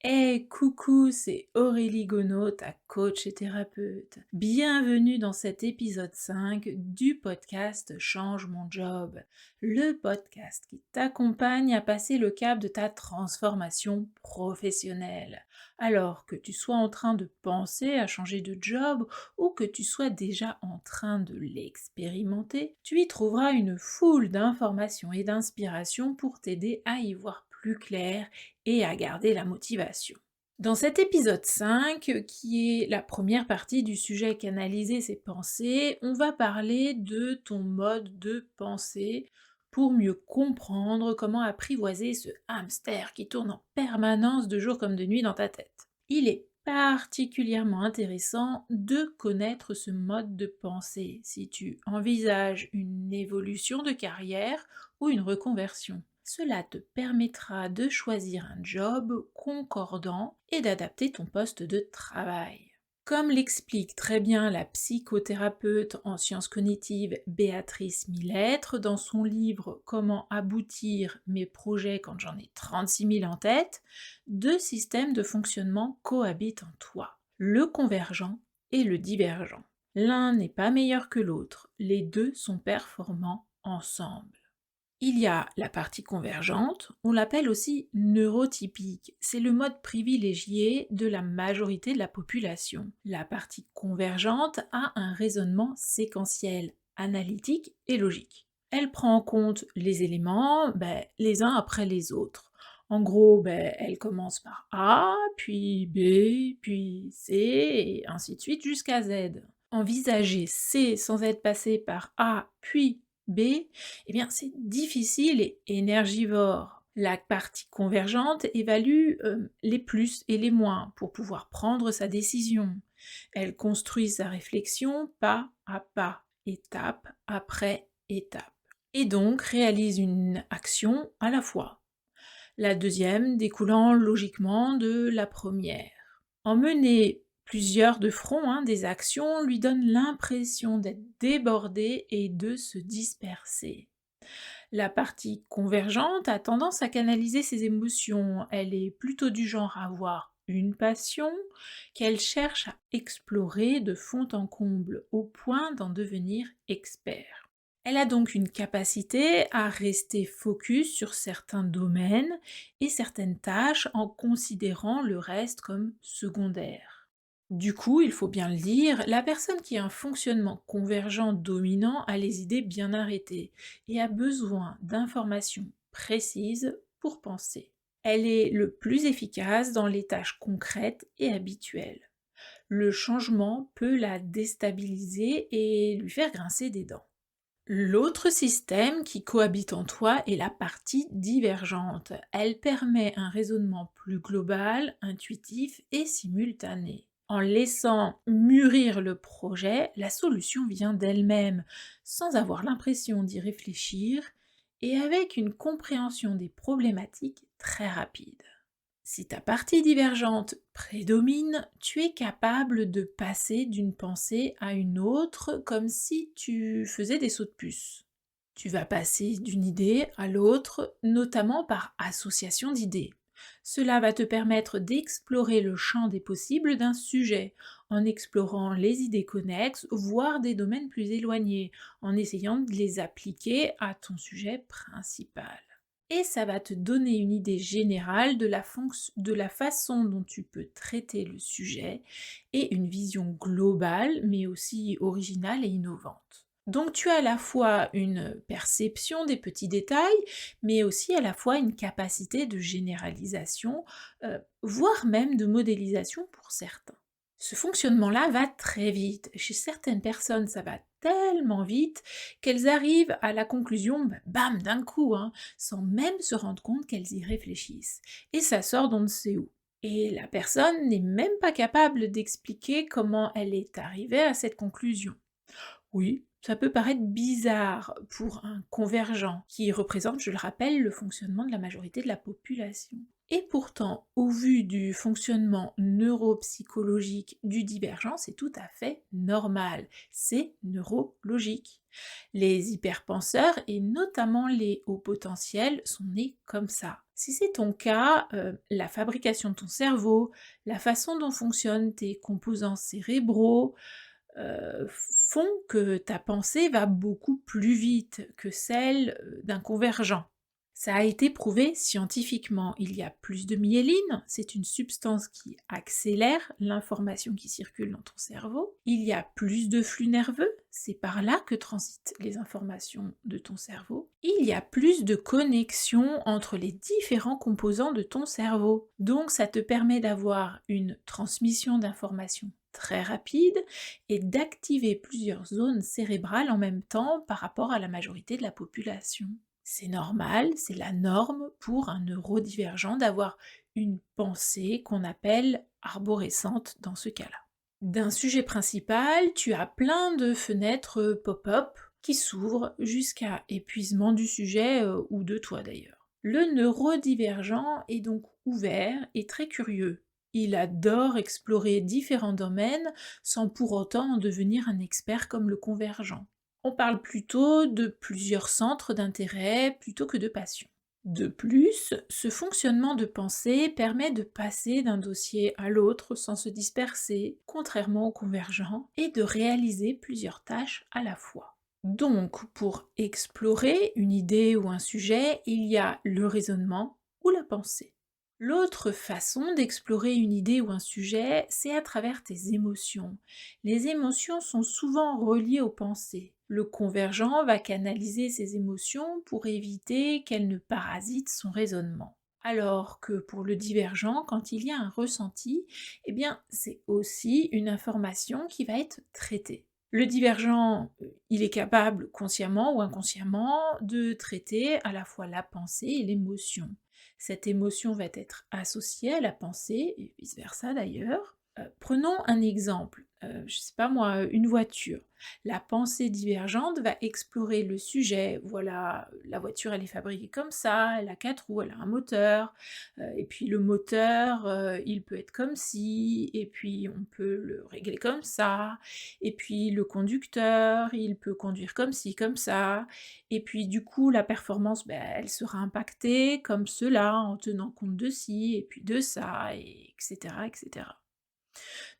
Hey, coucou, c'est Aurélie Gonod, ta coach et thérapeute. Bienvenue dans cet épisode 5 du podcast Change mon job, le podcast qui t'accompagne à passer le cap de ta transformation professionnelle. Alors que tu sois en train de penser à changer de job ou que tu sois déjà en train de l'expérimenter, tu y trouveras une foule d'informations et d'inspirations pour t'aider à y voir plus clair et à garder la motivation. Dans cet épisode 5, qui est la première partie du sujet canaliser ses pensées, on va parler de ton mode de pensée pour mieux comprendre comment apprivoiser ce hamster qui tourne en permanence de jour comme de nuit dans ta tête. Il est particulièrement intéressant de connaître ce mode de pensée si tu envisages une évolution de carrière ou une reconversion. Cela te permettra de choisir un job concordant et d'adapter ton poste de travail. Comme l'explique très bien la psychothérapeute en sciences cognitives Béatrice Millettre dans son livre Comment aboutir mes projets quand j'en ai 36 000 en tête, deux systèmes de fonctionnement cohabitent en toi, le convergent et le divergent. L'un n'est pas meilleur que l'autre, les deux sont performants ensemble. Il y a la partie convergente, on l'appelle aussi neurotypique, c'est le mode privilégié de la majorité de la population. La partie convergente a un raisonnement séquentiel, analytique et logique. Elle prend en compte les éléments les uns après les autres. En gros, elle commence par A, puis B, puis C, et ainsi de suite jusqu'à Z. Envisager C sans être passé par A, puis B, eh bien c'est difficile et énergivore. La partie convergente évalue les plus et les moins pour pouvoir prendre sa décision. Elle construit sa réflexion pas à pas, étape après étape. Et donc réalise une action à la fois. La deuxième découlant logiquement de la première. En mener plusieurs de front, des actions lui donnent l'impression d'être débordé et de se disperser. La partie convergente a tendance à canaliser ses émotions. Elle est plutôt du genre à avoir une passion qu'elle cherche à explorer de fond en comble au point d'en devenir expert. Elle a donc une capacité à rester focus sur certains domaines et certaines tâches en considérant le reste comme secondaire. Du coup, il faut bien le dire, la personne qui a un fonctionnement convergent dominant a les idées bien arrêtées et a besoin d'informations précises pour penser. Elle est le plus efficace dans les tâches concrètes et habituelles. Le changement peut la déstabiliser et lui faire grincer des dents. L'autre système qui cohabite en toi est la partie divergente. Elle permet un raisonnement plus global, intuitif et simultané. En laissant mûrir le projet, la solution vient d'elle-même, sans avoir l'impression d'y réfléchir et avec une compréhension des problématiques très rapide. Si ta partie divergente prédomine, tu es capable de passer d'une pensée à une autre comme si tu faisais des sauts de puce. Tu vas passer d'une idée à l'autre, notamment par association d'idées. Cela va te permettre d'explorer le champ des possibles d'un sujet, en explorant les idées connexes, voire des domaines plus éloignés, en essayant de les appliquer à ton sujet principal. Et ça va te donner une idée générale de la façon dont tu peux traiter le sujet et une vision globale mais aussi originale et innovante. Donc tu as à la fois une perception des petits détails, mais aussi à la fois une capacité de généralisation, voire même de modélisation pour certains. Ce fonctionnement-là va très vite. Chez certaines personnes, ça va tellement vite qu'elles arrivent à la conclusion, bam, d'un coup, sans même se rendre compte qu'elles y réfléchissent. Et ça sort d'on ne sait où. Et la personne n'est même pas capable d'expliquer comment elle est arrivée à cette conclusion. Oui, ça peut paraître bizarre pour un convergent qui représente, je le rappelle, le fonctionnement de la majorité de la population. Et pourtant, au vu du fonctionnement neuropsychologique du divergent, c'est tout à fait normal, c'est neurologique. Les hyperpenseurs, et notamment les hauts potentiels, sont nés comme ça. Si c'est ton cas, la fabrication de ton cerveau, la façon dont fonctionnent tes composants cérébraux, font que ta pensée va beaucoup plus vite que celle d'un convergent. Ça a été prouvé scientifiquement. Il y a plus de myéline, c'est une substance qui accélère l'information qui circule dans ton cerveau. Il y a plus de flux nerveux, c'est par là que transitent les informations de ton cerveau. Il y a plus de connexions entre les différents composants de ton cerveau. Donc ça te permet d'avoir une transmission d'informations très rapide et d'activer plusieurs zones cérébrales en même temps par rapport à la majorité de la population. C'est normal, c'est la norme pour un neurodivergent d'avoir une pensée qu'on appelle arborescente dans ce cas-là. D'un sujet principal, tu as plein de fenêtres pop-up qui s'ouvrent jusqu'à épuisement du sujet ou de toi d'ailleurs. Le neurodivergent est donc ouvert et très curieux. Il adore explorer différents domaines sans pour autant en devenir un expert comme le convergent. On parle plutôt de plusieurs centres d'intérêt plutôt que de passion. De plus, ce fonctionnement de pensée permet de passer d'un dossier à l'autre sans se disperser, contrairement au convergent, et de réaliser plusieurs tâches à la fois. Donc, pour explorer une idée ou un sujet, il y a le raisonnement ou la pensée. L'autre façon d'explorer une idée ou un sujet, c'est à travers tes émotions. Les émotions sont souvent reliées aux pensées. Le convergent va canaliser ses émotions pour éviter qu'elles ne parasitent son raisonnement. Alors que pour le divergent, quand il y a un ressenti, eh bien c'est aussi une information qui va être traitée. Le divergent, il est capable, consciemment ou inconsciemment, de traiter à la fois la pensée et l'émotion. Cette émotion va être associée à la pensée, et vice-versa d'ailleurs. Prenons un exemple, je sais pas moi, une voiture. La pensée divergente va explorer le sujet, voilà, la voiture elle est fabriquée comme ça, elle a 4 roues, elle a un moteur, et puis le moteur, il peut être comme ci, et puis on peut le régler comme ça, et puis le conducteur, il peut conduire comme ci, comme ça, et puis du coup la performance, elle sera impactée comme cela, en tenant compte de ci, et puis de ça, et etc., etc.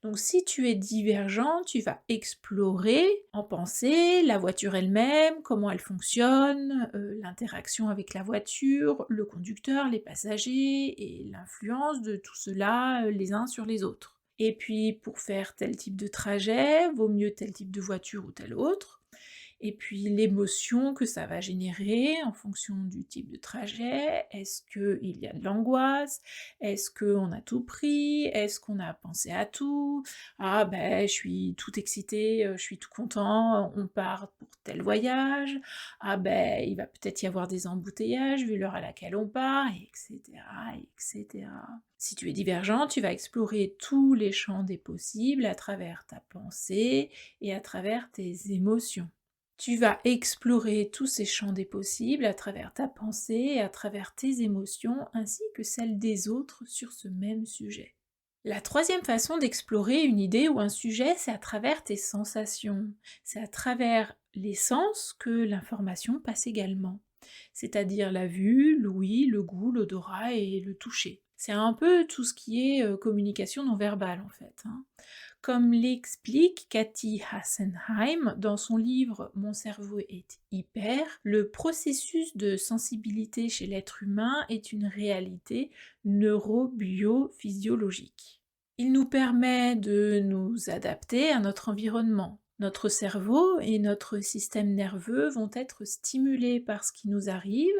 Donc si tu es divergent, tu vas explorer en pensée la voiture elle-même, comment elle fonctionne, l'interaction avec la voiture, le conducteur, les passagers et l'influence de tout cela les uns sur les autres. Et puis pour faire tel type de trajet, vaut mieux tel type de voiture ou tel autre. Et puis l'émotion que ça va générer en fonction du type de trajet. Est-ce qu'il y a de l'angoisse? Est-ce qu'on a tout pris? Est-ce qu'on a pensé à tout? Ah je suis tout excitée, je suis tout content, on part pour tel voyage. Ah il va peut-être y avoir des embouteillages vu l'heure à laquelle on part, etc., etc. Si tu es divergent, tu vas explorer tous les champs des possibles à travers ta pensée et à travers tes émotions. Tu vas explorer tous ces champs des possibles à travers ta pensée et à travers tes émotions ainsi que celles des autres sur ce même sujet. La troisième façon d'explorer une idée ou un sujet, c'est à travers tes sensations. C'est à travers les sens que l'information passe également. C'est-à-dire la vue, l'ouïe, le goût, l'odorat et le toucher. C'est un peu tout ce qui est communication non verbale en fait. Comme l'explique Cathy Hassenheim dans son livre Mon cerveau est hyper, le processus de sensibilité chez l'être humain est une réalité neurobiophysiologique. Il nous permet de nous adapter à notre environnement. Notre cerveau et notre système nerveux vont être stimulés par ce qui nous arrive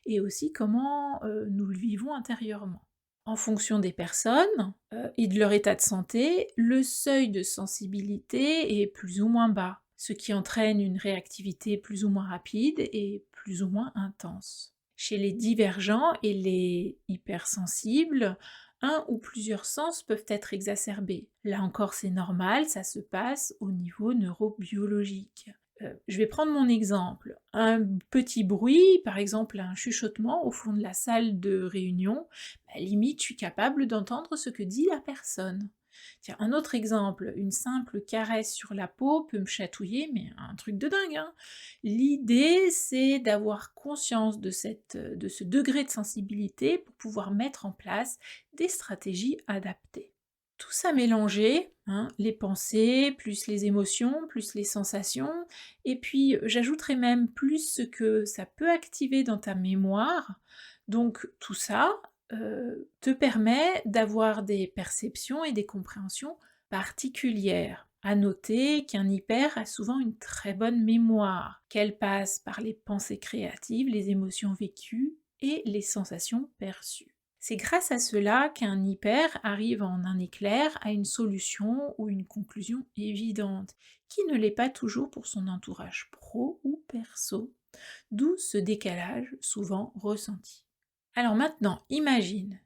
et aussi comment nous le vivons intérieurement. En fonction des personnes et de leur état de santé, le seuil de sensibilité est plus ou moins bas, ce qui entraîne une réactivité plus ou moins rapide et plus ou moins intense. Chez les divergents et les hypersensibles, un ou plusieurs sens peuvent être exacerbés. Là encore, c'est normal, ça se passe au niveau neurobiologique. Je vais prendre mon exemple. Un petit bruit, par exemple un chuchotement au fond de la salle de réunion, limite je suis capable d'entendre ce que dit la personne. Tiens, un autre exemple, une simple caresse sur la peau peut me chatouiller, mais un truc de dingue, hein. L'idée, c'est d'avoir conscience de ce degré de sensibilité pour pouvoir mettre en place des stratégies adaptées. Tout ça mélangé, hein, les pensées, plus les émotions, plus les sensations, et puis j'ajouterais même plus ce que ça peut activer dans ta mémoire. Donc tout ça te permet d'avoir des perceptions et des compréhensions particulières. À noter qu'un hyper a souvent une très bonne mémoire, qu'elle passe par les pensées créatives, les émotions vécues et les sensations perçues. C'est grâce à cela qu'un hyper arrive en un éclair à une solution ou une conclusion évidente, qui ne l'est pas toujours pour son entourage pro ou perso, d'où ce décalage souvent ressenti. Alors maintenant, imagine,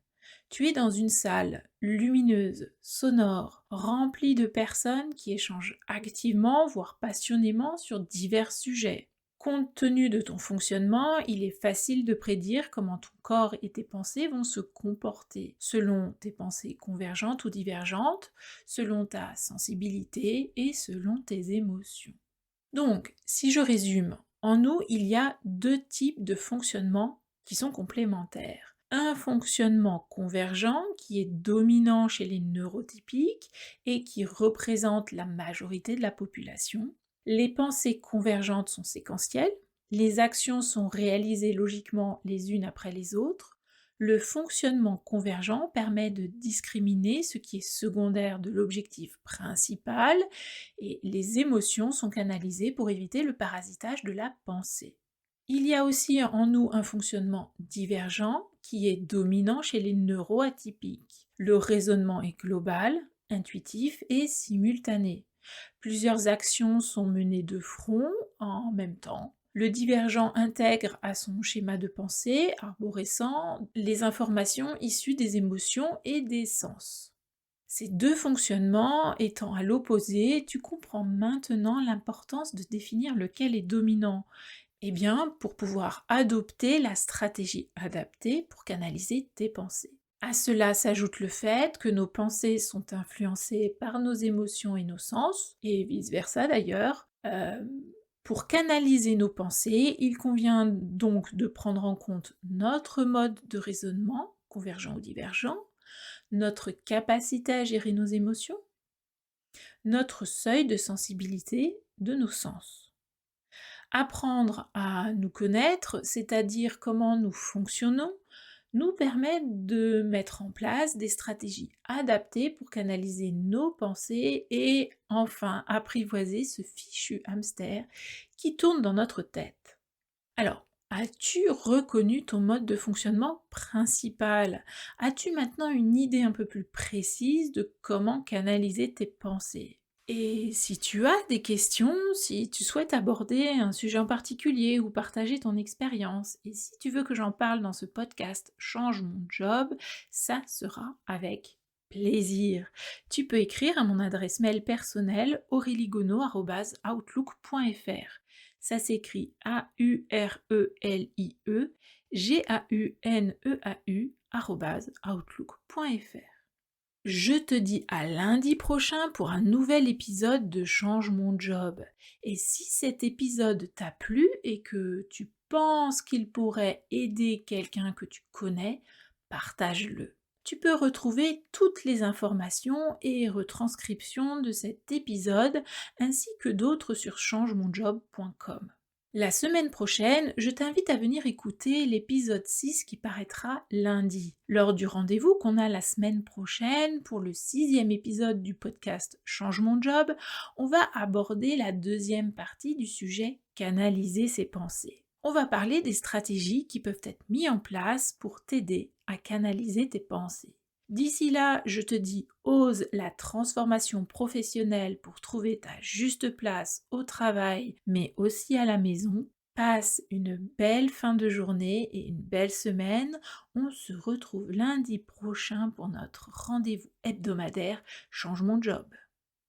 tu es dans une salle lumineuse, sonore, remplie de personnes qui échangent activement, voire passionnément sur divers sujets. Compte tenu de ton fonctionnement, il est facile de prédire comment ton corps et tes pensées vont se comporter, selon tes pensées convergentes ou divergentes, selon ta sensibilité et selon tes émotions. Donc, si je résume, en nous, il y a deux types de fonctionnement qui sont complémentaires. Un fonctionnement convergent qui est dominant chez les neurotypiques et qui représente la majorité de la population. Les pensées convergentes sont séquentielles, les actions sont réalisées logiquement les unes après les autres. Le fonctionnement convergent permet de discriminer ce qui est secondaire de l'objectif principal et les émotions sont canalisées pour éviter le parasitage de la pensée. Il y a aussi en nous un fonctionnement divergent qui est dominant chez les neuroatypiques. Le raisonnement est global, intuitif et simultané. Plusieurs actions sont menées de front en même temps. Le divergent intègre à son schéma de pensée arborescent les informations issues des émotions et des sens. Ces deux fonctionnements étant à l'opposé, tu comprends maintenant l'importance de définir lequel est dominant. Eh bien, pour pouvoir adopter la stratégie adaptée pour canaliser tes pensées. À cela s'ajoute le fait que nos pensées sont influencées par nos émotions et nos sens, et vice-versa d'ailleurs. Pour canaliser nos pensées, il convient donc de prendre en compte notre mode de raisonnement, convergent ou divergent, notre capacité à gérer nos émotions, notre seuil de sensibilité de nos sens. Apprendre à nous connaître, c'est-à-dire comment nous fonctionnons, nous permet de mettre en place des stratégies adaptées pour canaliser nos pensées et enfin apprivoiser ce fichu hamster qui tourne dans notre tête. Alors, as-tu reconnu ton mode de fonctionnement principal? As-tu maintenant une idée un peu plus précise de comment canaliser tes pensées? Et si tu as des questions, si tu souhaites aborder un sujet en particulier ou partager ton expérience, et si tu veux que j'en parle dans ce podcast Change mon job, ça sera avec plaisir. Tu peux écrire à mon adresse mail personnelle aureliegonot@outlook.fr. Ça s'écrit AURELIEGAUNEAU@outlook.fr. Je te dis à lundi prochain pour un nouvel épisode de Change mon job. Et si cet épisode t'a plu et que tu penses qu'il pourrait aider quelqu'un que tu connais, partage-le. Tu peux retrouver toutes les informations et retranscriptions de cet épisode ainsi que d'autres sur changemonjob.com. La semaine prochaine, je t'invite à venir écouter l'épisode 6 qui paraîtra lundi, lors du rendez-vous qu'on a la semaine prochaine pour le 6e épisode du podcast Change mon job. On va aborder la deuxième partie du sujet canaliser ses pensées. On va parler des stratégies qui peuvent être mises en place pour t'aider à canaliser tes pensées. D'ici là, je te dis, ose la transformation professionnelle pour trouver ta juste place au travail, mais aussi à la maison. Passe une belle fin de journée et une belle semaine. On se retrouve lundi prochain pour notre rendez-vous hebdomadaire Change mon job.